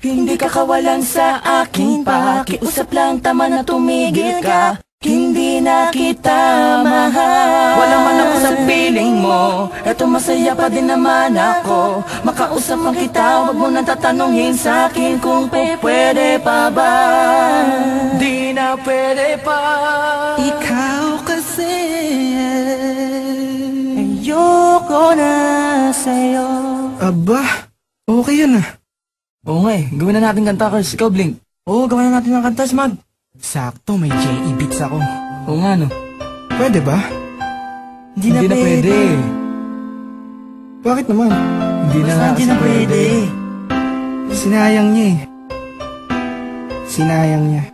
Hindi ka kawalan sa aking pakiusap lang, tama na tumigil ka. Hindi na kita mahal. Wala man ako sa piling mo, eto masaya pa din naman ako. Makausap lang kita, wag mo nang tatanungin sa akin kung pwede pa ba. Di na pwede pa. Ikaw kasi ayoko na sa'yo. Aba, okay yun ah. Oo nga eh, gawin na natin kanta, Kars. Ikaw, Blink. Oo, gawin na natin ng kanta, Smag. Sakto, may J.E. beats ako. Oo nga no. Pwede ba? Hindi na pwede. Bakit naman? Hindi na pwede. Sinayang niya eh. Sinayang niya.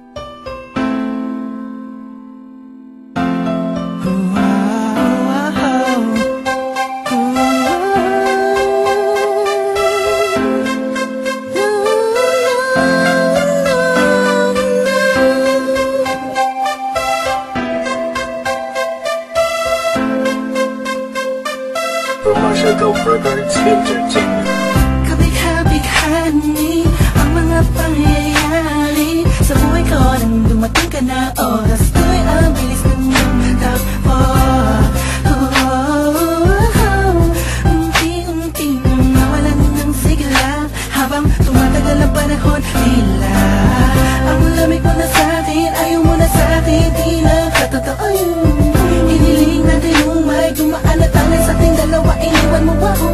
Kabigha-bighani ang mga pangyayari sa buhay ko nang dumating ka na. Oras ko'y ang bilis ng takbo. Unti-unti nang nawalan ng sigla habang tumatagal ang panahon. Tila ang lamig mo na sa'kin, ayaw mo na sa'kin, di na katotoo yun. Hiniling natin yung may dumaan na tanay sa ating dalawa, iniwan mo ba ako?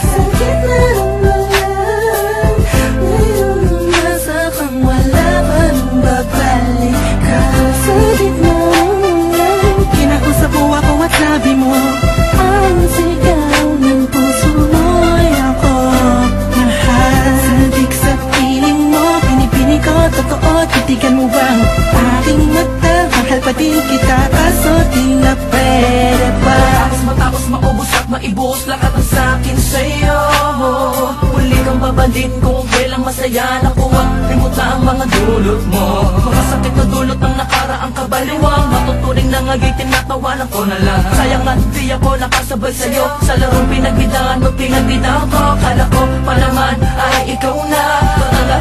Sakit na ng walan, ngayon nasa kang wala pa nang babalik ka. Sa gitna ng kinausap mo ako at sabi mo, ang sigaw ng puso mo'y ako mahal. Sabik sa piling mo, pinipini ko, totoo, titigan mo bang aking mata? Mahal pa din kita, kaso di na pwede pa. Matapos maubos at maibuhos lahat ang sakin sa'yo. Huli kang babalik kung kailang masaya. Nakuha, limuta ang mga dulot mo. Mga sakit na dulot ng nakaraang kabaliwang. Matuturing na nga'y tinatawanan ko na lang. Sayang nga di ako nakasabay sa'yo sa larong pinagbidaan mo, pinagbidaan ko. Kala ko pa naman ay ikaw na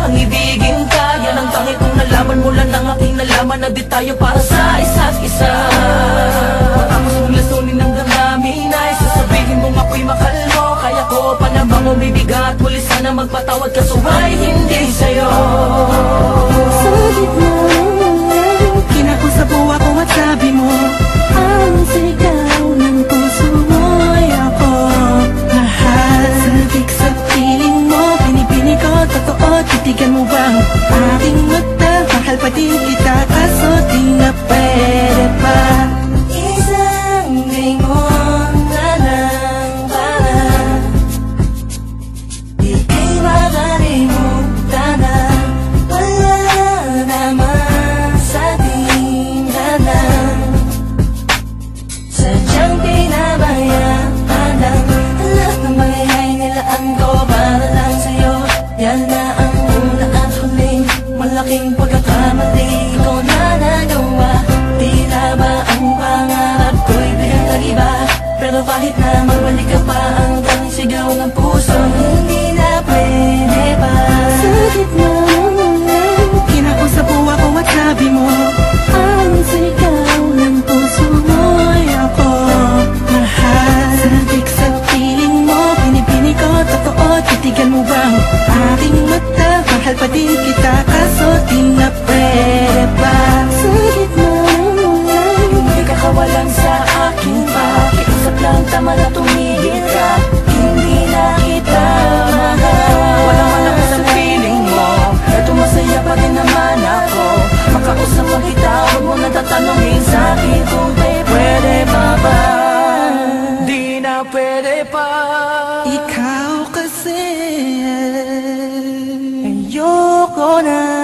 ang ibigin ka. Yan ang tangi kong nalaman mula ng aking nalaman na di tayo para sa isa't isa. Matapos mong lasunin ng damdamin ay sasabihin mong ako'y mahal mo. Kaya ko pa namang umibigat, huli sana magpatawad ka, suway hindi sa'yo. Sa gitna ng kinakusap mo ako at sabi mo, ang sigaw ng puso mo'y ako mahal. Sabik sa piling mo, pinipini ko, totoo, titigan mo bang aking mata? Mahal pa din kita, kaso di na pwede pa. Isang lingon na lang para di kay makalimutan na wala naman sa tinggalan. Sadyang pinabayaan lang lahat ng bagay nilaan ko para lang sa'yo. Yan na ang una at huling malaking pagkakamali ko na nagawa. Tila ba ang pangarap ko'y biglang nag-iba? Pero kahit na magbalik ka pa, ang tanging sigaw ng puso hindi na pwede pa. Sa gitna ng kinausap mo ako at sabi mo, ang sigaw ng puso mo'y ako mahal. Sabik sa piling mo, pinipini ko, totoo, titigan mo bang aking mata? Mahal pa din kita, kaso di na pwede pa. Sa gitna ng hindi ka kawalan sa aking pakiusap lang, tama na tumigil ka. Hindi na kita mahal. Wala man ako sa piling mo, eto masaya pa din naman ako. Makausap lang kita, wag mo nang tatanungin sa akin kung pwede pa ba. Di na pwede pa. ikaw kasi Ayoko na